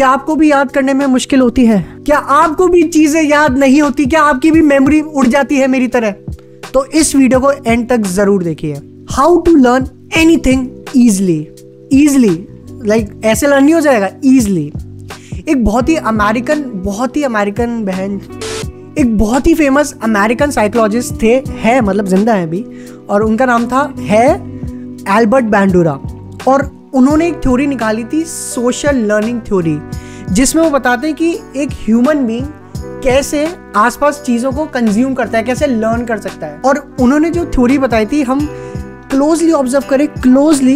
क्या आपको भी याद करने में मुश्किल होती है? क्या आपको भी चीजें याद नहीं होती? क्या आपकी भी मेमोरी उड़ जाती है मेरी तरह? तो इस वीडियो को एंड तक जरूर देखिए। How to learn anything easily, like ऐसे लर्न नहीं हो जाएगा, इजली। एक बहुत ही अमेरिकन बहन, एक बहुत ही फेमस अमेरिकन साइकोलॉजिस्ट थे, है मतलब जिंदा है अभी, और उनका नाम है एल्बर्ट बैंडूरा। और उन्होंने एक थ्योरी निकाली थी, सोशल लर्निंग थ्योरी, जिसमें वो बताते हैं कि एक ह्यूमन बीइंग कैसे आसपास चीजों को कंज्यूम करता है, कैसे लर्न कर सकता है। और उन्होंने जो थ्योरी बताई थी, हम क्लोजली ऑब्जर्व करें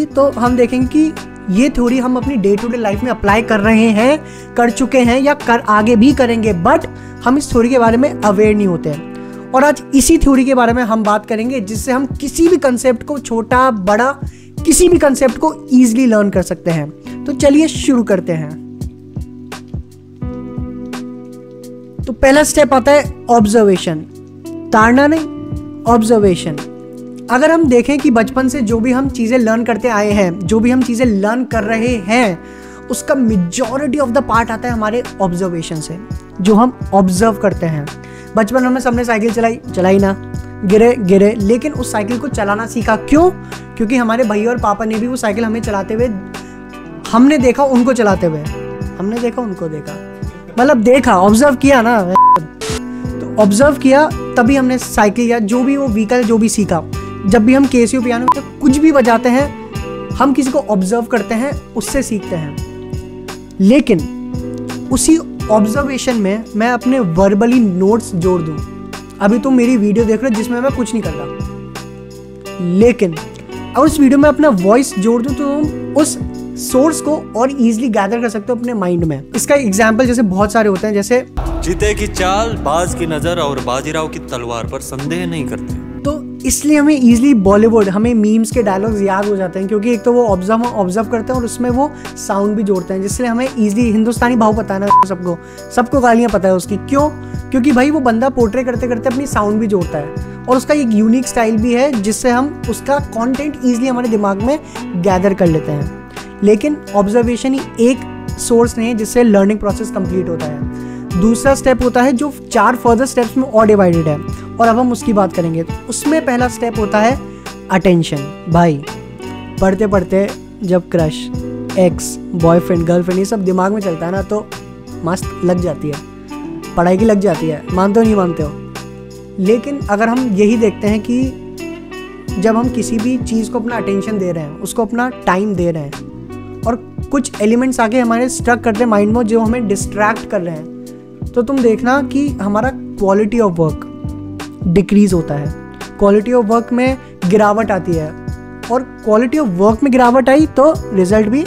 तो हम देखेंगे कि ये थ्योरी हम अपनी डे टू डे लाइफ में अप्लाई कर रहे हैं, कर चुके हैं या आगे भी करेंगे, बट हम इस थ्योरी के बारे में अवेयर नहीं होते हैं। और आज इसी थ्योरी के बारे में हम बात करेंगे, जिससे हम किसी भी कंसेप्ट को, छोटा बड़ा किसी भी कंसेप्ट को इजीली लर्न कर सकते हैं। तो चलिए शुरू करते हैं। तो पहला स्टेप आता है ऑब्जर्वेशन, ताड़ना नहीं, ऑब्जर्वेशन। अगर हम देखें कि बचपन से जो भी हम चीजें लर्न करते आए हैं, जो भी हम चीजें लर्न कर रहे हैं, उसका मेजॉरिटी ऑफ द पार्ट आता है हमारे ऑब्जर्वेशन से, जो हम ऑब्जर्व करते हैं। बचपन में सबने साइकिल चलाई ना, गिरे, लेकिन उस साइकिल को चलाना सीखा। क्यों? क्योंकि हमारे भैया और पापा ने भी वो साइकिल हमें चलाते हुए, हमने देखा उनको चलाते हुए, हमने देखा उनको देखा, मतलब देखा, ऑब्जर्व किया ना, तो ऑब्जर्व किया, तभी हमने साइकिल या जो भी वो व्हीकल जो भी सीखा। जब भी हम कैसियो पियानो कुछ भी बजाते हैं, हम किसी को ऑब्जर्व करते हैं, उससे सीखते हैं। लेकिन उसी ऑब्जर्वेशन में मैं अपने वर्बली नोट्स जोड़ दूं। अभी तुम मेरी वीडियो देख रहे हो जिसमें मैं कुछ नहीं कर रहा, लेकिन अगर उस वीडियो में अपना वॉइस जोड़ दूं तो तुम उस सोर्स को और इजीली गैदर कर सकते हो अपने माइंड में। इसका एग्जाम्पल जैसे बहुत सारे होते हैं, जैसे चीते की चाल, बाज की नजर और बाजीराव की तलवार पर संदेह नहीं करते। तो इसलिए हमें इजीली बॉलीवुड, हमें मीम्स के डायलॉग्स याद हो जाते हैं, क्योंकि एक तो वो ऑब्जर्व करते हैं और उसमें वो साउंड भी जोड़ते हैं, जिससे हमें इजीली हिंदुस्तानी भाव पता है ना, सबको गालियां पता है उसकी। क्यों? क्योंकि भाई वो बंदा पोर्ट्रे करते करते अपनी साउंड भी जोड़ता है, और उसका एक यूनिक स्टाइल भी है, जिससे हम उसका कंटेंट इजीली हमारे दिमाग में गैदर कर लेते हैं। लेकिन ऑब्जर्वेशन ही एक सोर्स नहीं है जिससे लर्निंग प्रोसेस कंप्लीट होता है। दूसरा स्टेप होता है जो 4 फर्दर स्टेप्स में और डिवाइडेड है, और अब हम उसकी बात करेंगे। तो उसमें पहला स्टेप होता है अटेंशन। भाई पढ़ते पढ़ते जब क्रश, एक्स, बॉयफ्रेंड, गर्लफ्रेंड ये सब दिमाग में चलता है ना, तो मस्त लग जाती है, पढ़ाई की लग जाती है, मानते हो नहीं मानते हो। लेकिन अगर हम यही देखते हैं कि जब हम किसी भी चीज़ को अपना अटेंशन दे रहे हैं, उसको अपना टाइम दे रहे हैं, और कुछ एलिमेंट्स आके हमारे स्ट्रक करते हैं माइंड में जो हमें डिस्ट्रैक्ट कर रहे हैं, तो तुम देखना कि हमारा क्वालिटी ऑफ वर्क डिक्रीज होता है, क्वालिटी ऑफ वर्क में गिरावट आती है, और क्वालिटी ऑफ वर्क में गिरावट आई तो रिजल्ट भी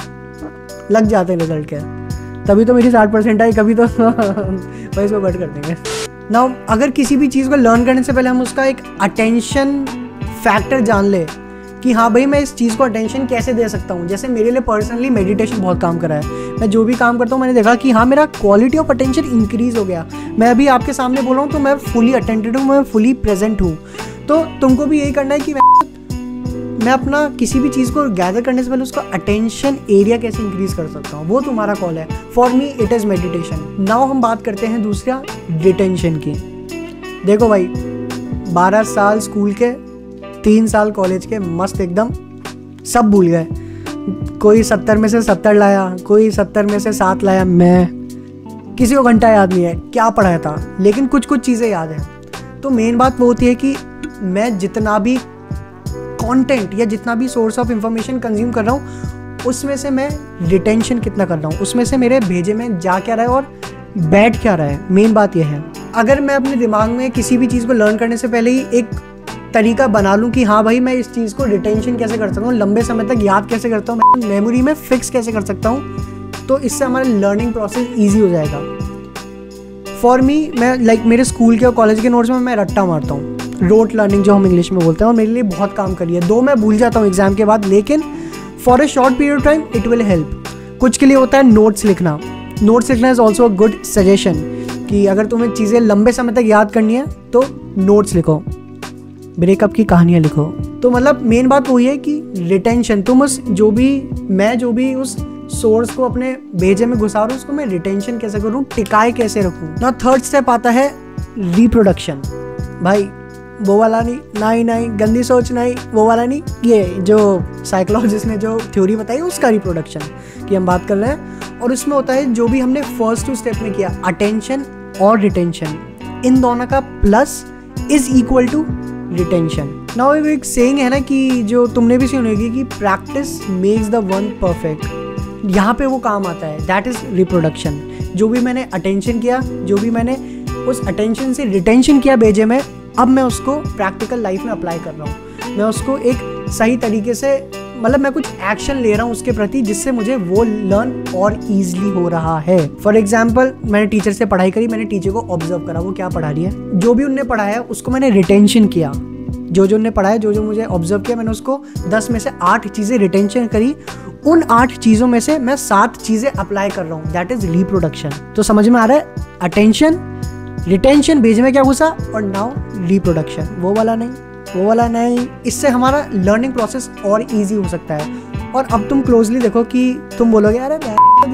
लग जाते हैं रिजल्ट के। तभी तो मेरी 60% आई, कभी तो वही इसको कट कर देंगे। नाउ अगर किसी भी चीज़ को लर्न करने से पहले हम उसका एक अटेंशन फैक्टर जान ले कि हाँ भाई मैं इस चीज़ को अटेंशन कैसे दे सकता हूँ। जैसे मेरे लिए पर्सनली मेडिटेशन बहुत काम करा है। मैं जो भी काम करता हूँ मैंने देखा कि हाँ मेरा क्वालिटी ऑफ अटेंशन इंक्रीज हो गया। मैं अभी आपके सामने बोल रहा हूँ तो मैं फुली अटेंटेड हूँ, मैं फुली प्रेजेंट हूँ। तो तुमको भी यही करना है कि मैं अपना किसी भी चीज़ को गैदर करने से पहले उसका अटेंशन एरिया कैसे इंक्रीज कर सकता हूँ, वो तुम्हारा कॉल है। For me it is meditation. Now हम बात करते हैं दूसरा रिटेंशन की। देखो भाई 12 साल स्कूल के, 3 साल कॉलेज के, मस्त एकदम सब भूल गए। कोई 70 में से 70 लाया, कोई 70 में से 7 लाया। मैं किसी को घंटा याद नहीं है क्या पढ़ाया था, लेकिन कुछ कुछ चीज़ें याद हैं। तो मेन बात वो होती है कि मैं जितना भी कंटेंट या जितना भी सोर्स ऑफ इंफॉर्मेशन कंज्यूम कर रहा हूँ उसमें से मैं रिटेंशन कितना कर रहा हूँ, उसमें से मेरे भेजे में जा क्या रहा है और बैठ क्या रहा है। मेन बात यह है, अगर मैं अपने दिमाग में किसी भी चीज़ को लर्न करने से पहले ही एक तरीका बना लूँ कि हाँ भाई मैं इस चीज़ को रिटेंशन कैसे कर सकता हूँ, लंबे समय तक याद कैसे करता हूँ, मैं मेमोरी में फिक्स कैसे कर सकता हूँ, तो इससे हमारा लर्निंग प्रोसेस ईजी हो जाएगा। फॉर मी, मैं मेरे स्कूल के और कॉलेज के नोट्स में मैं रट्टा मारता हूँ, रोट लर्निंग जो हम इंग्लिश में बोलते हैं, और मेरे लिए बहुत काम करी है। 2 मैं भूल जाता हूँ एग्जाम के बाद, लेकिन for a short period of time it will help. कुछ के लिए होता है नोट्स लिखना। नोट्स लिखना is also a good suggestion कि अगर तुम्हें चीज़ें लंबे समय तक याद करनी है तो नोट्स लिखो, ब्रेकअप की कहानियाँ लिखो। तो मतलब मेन बात वही है कि रिटेंशन, तुम उस जो भी उस सोर्स को अपने भेजे में घुसा रहा हूँ, उसको मैं रिटेंशन कैसे करूँ, टिकाए कैसे रखूँ। ना थर्ड स्टेप आता है रिप्रोडक्शन। भाई वो वाला नहीं, नहीं गंदी सोच नहीं, वो वाला नहीं, ये जो साइकोलॉजिस्ट ने जो थ्योरी बताई उसका रिप्रोडक्शन की हम बात कर रहे हैं। और उसमें होता है जो भी हमने फर्स्ट 2 स्टेप में किया, अटेंशन और रिटेंशन, इन दोनों का plus is equal to retention. Now एक सेइंग है ना कि जो तुमने भी सुनी होगी कि practice makes the one perfect. यहाँ पे वो काम आता है, दैट इज रिप्रोडक्शन। जो भी मैंने अटेंशन किया, जो भी मैंने उस अटेंशन से रिटेंशन किया भेजे में, अब मैं उसको प्रैक्टिकल लाइफ में अप्लाई कर रहा हूँ। मैं उसको एक सही तरीके से, मतलब मैं कुछ एक्शन ले रहा हूँ उसके प्रति, जिससे मुझे वो लर्न और ईजिली हो रहा है। फॉर एग्जाम्पल, मैंने टीचर से पढ़ाई करी, मैंने टीचर को ऑब्जर्व करा वो क्या पढ़ा रही है, जो भी उनने पढ़ाया उसको मैंने रिटेंशन किया। जो उनने पढ़ाया, जो मुझे ऑब्जर्व किया, मैंने उसको 10 में से 8 चीज़ें रिटेंशन करी। उन 8 चीज़ों में से मैं 7 चीज़ें अप्लाई कर रहा हूँ, दैट इज रिप्रोडक्शन। तो समझ में आ रहा है, अटेंशन, रिटेंशन, भेज में क्या घुसा, और नाउ रिप्रोडक्शन। वो वाला नहीं। इससे हमारा लर्निंग प्रोसेस और इजी हो सकता है। और अब तुम क्लोजली देखो कि तुम बोलोगे अरे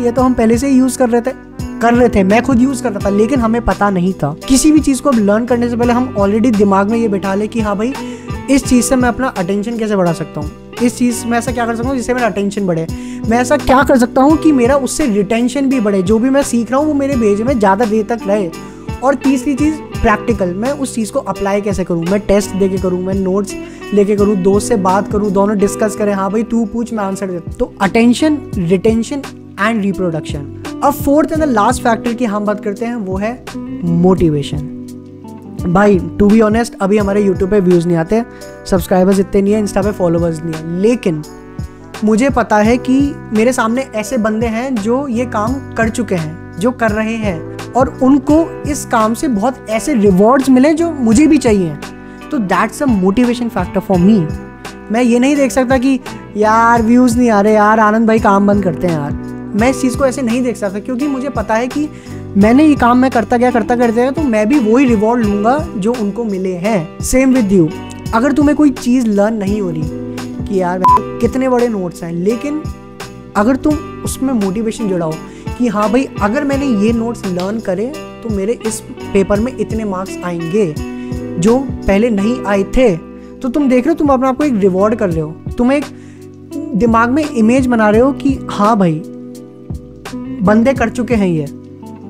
ये तो हम पहले से ही यूज़ कर रहे थे, मैं खुद यूज़ करता था, लेकिन हमें पता नहीं था। किसी भी चीज़ को अब लर्न करने से पहले हम ऑलरेडी दिमाग में ये बैठा ले कि हाँ भाई, इस चीज़ से मैं अपना अटेंशन कैसे बढ़ा सकता हूँ, इस चीज़ में ऐसा क्या कर सकता हूँ जिससे मेरा अटेंशन बढ़े, मैं ऐसा क्या कर सकता हूँ कि मेरा उससे रिटेंशन भी बढ़े, जो भी मैं सीख रहा हूँ वो मेरे भेजे में ज़्यादा देर तक रहे। और तीसरी चीज़ प्रैक्टिकल, मैं उस चीज़ को अप्लाई कैसे करूँ, मैं टेस्ट दे के करूँ, मैं नोट्स लेके करूँ, दोस्त से बात करूँ, दोनों डिस्कस करें, हाँ भाई तू पूछ मैं आंसर दे। तो अटेंशन, रिटेंशन एंड रिप्रोडक्शन। अब fourth and the last factor की हम बात करते हैं, वो है मोटिवेशन। भाई टू बी ऑनेस्ट, अभी हमारे यूट्यूब पे व्यूज़ नहीं आते, सब्सक्राइबर्स इतने नहीं है, इंस्टा पे फॉलोवर्स नहीं है, लेकिन मुझे पता है कि मेरे सामने ऐसे बंदे हैं जो ये काम कर चुके हैं, जो कर रहे हैं, और उनको इस काम से बहुत ऐसे रिवॉर्ड्स मिले जो मुझे भी चाहिए। तो that's a motivation factor for me. मैं ये नहीं देख सकता कि यार व्यूज़ नहीं आ रहे, यार आनंद भाई काम बंद करते हैं यार, मैं इस चीज़ को ऐसे नहीं देख सकता, क्योंकि मुझे पता है कि मैंने ये काम मैं करता गया तो मैं भी वही रिवॉर्ड लूँगा जो उनको मिले हैं। सेम विद यू, अगर तुम्हें कोई चीज़ लर्न नहीं हो रही कि यार कितने बड़े नोट्स हैं, लेकिन अगर तुम उसमें मोटिवेशन जुड़ाओ कि हाँ भाई अगर मैंने ये नोट्स लर्न करे तो मेरे इस पेपर में इतने मार्क्स आएंगे जो पहले नहीं आए थे, तो तुम देख रहे हो, तुम अपने आप को एक रिवॉर्ड कर रहे हो, तुम एक दिमाग में इमेज बना रहे हो कि हाँ भाई बंदे कर चुके हैं ये,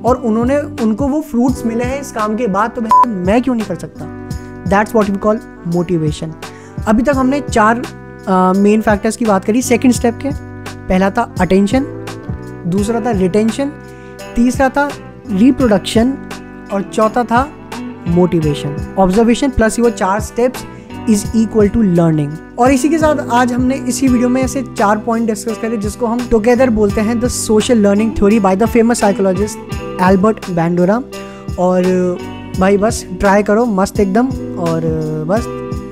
और उनको वो फ्रूट्स मिले हैं इस काम के बाद, तो मैं क्यों नहीं कर सकता। That's what we call motivation. अभी तक हमने 4 मेन फैक्टर्स की बात करी सेकंड स्टेप के। पहला था अटेंशन, दूसरा था रिटेंशन, तीसरा था रिप्रोडक्शन, और चौथा था मोटिवेशन। ऑब्जर्वेशन प्लस वो 4 steps is equal to learning. और इसी के साथ आज हमने इसी वीडियो में ऐसे 4 पॉइंट डिस्कस करे जिसको हम टुगेदर बोलते हैं the social learning theory by the famous psychologist Albert Bandura. और भाई बस ट्राई करो मस्त एकदम, और बस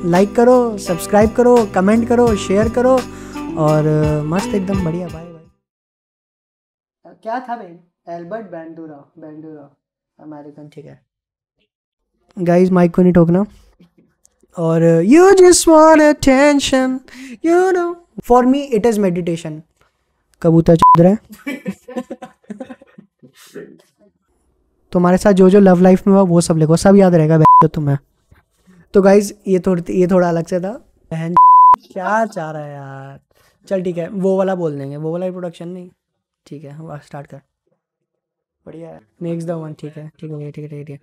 लाइक करो, सब्सक्राइब करो, कमेंट करो, शेयर करो, और मस्त एकदम बढ़िया। Bye bye. क्या था भाई, एल्बर्ट बैंडोरा अमेरिकन, ठीक है गाइस, माइक को नहीं ठोकना। और you just want attention, you know, for me it is meditation। कबूतर चुद रहा है। तुम्हारे साथ जो जो लव लाइफ में हुआ वो सब लिखो, सब याद रहेगा बहन तुम्हें। तो गाइज ये थोड़ा अलग से था। बहन क्या चाह रहा है यार, चल ठीक है वो वाला बोल देंगे, वो वाला रिप्रोडक्शन नहीं, ठीक है स्टार्ट कर, बढ़िया है, नेक्स्ट द वन, ठीक है।